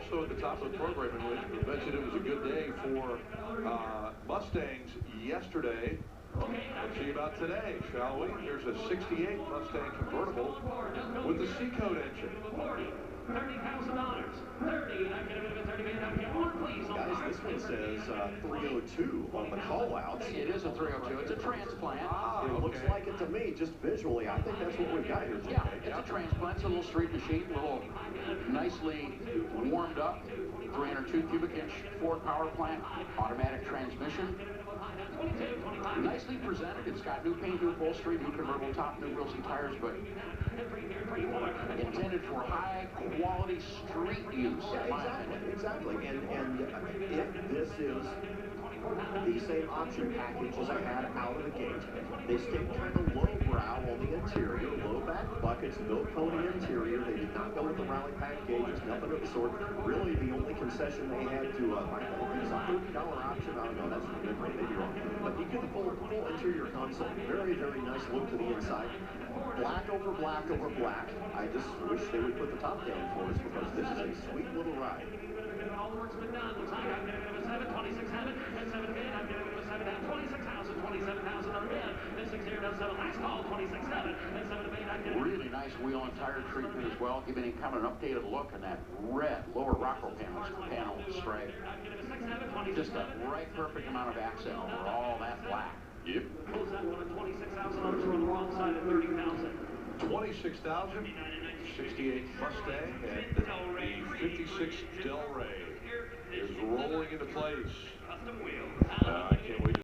also at the top of the program, in which we mentioned it was a good day for Mustangs yesterday. Let's see about today, shall we? There's a 68 Mustang convertible with the C-Code engine. $30,000. 30. I get it. 30. Please. Guys, this one says 302 on the call-outs. It is a 302. It's a transplant. It looks like it to me, just visually. I think that's what we've got here today. Yeah, it's a transplant. It's a little street machine, a little nicely warmed up, 302 cubic inch Ford power plant, automatic transmission. Nicely presented. It's got new paint, new upholstery, new convertible top, new wheels and tires, but intended for high quality street use. Yeah, exactly. And if this is the same option package as I had out of the gate, they stayed kind of low brow on the interior, low back buckets, no pony interior. They did not go with the rally pack gauges, nothing of the sort. Really, the only concession they had to, I think it's a $30 option. I don't know, that's maybe wrong. But you get the full interior console. Very, very nice look to the inside. Black over black over black. I just wish they would put the top down for us, because this is a sweet little ride. All the work's been done. Looks like I'm giving it a 7, 26 7, and 7 bid. I'm giving it a 7 down, 26,000, 27,000 on bid. Then 6 here down 7. Last call, 26 7, and 7 bid. I'm giving Really nice wheel and tire treatment as well, giving it kind of an updated look in that red lower rocker panel stripe. Just a right perfect amount of accent over all that black. Yep. Close that one at 26,000. Others are on the wrong side at 30,000. 26,000, 68 Mustang, and the 56 Del Rey is rolling into place. Custom wheel. I can't wait.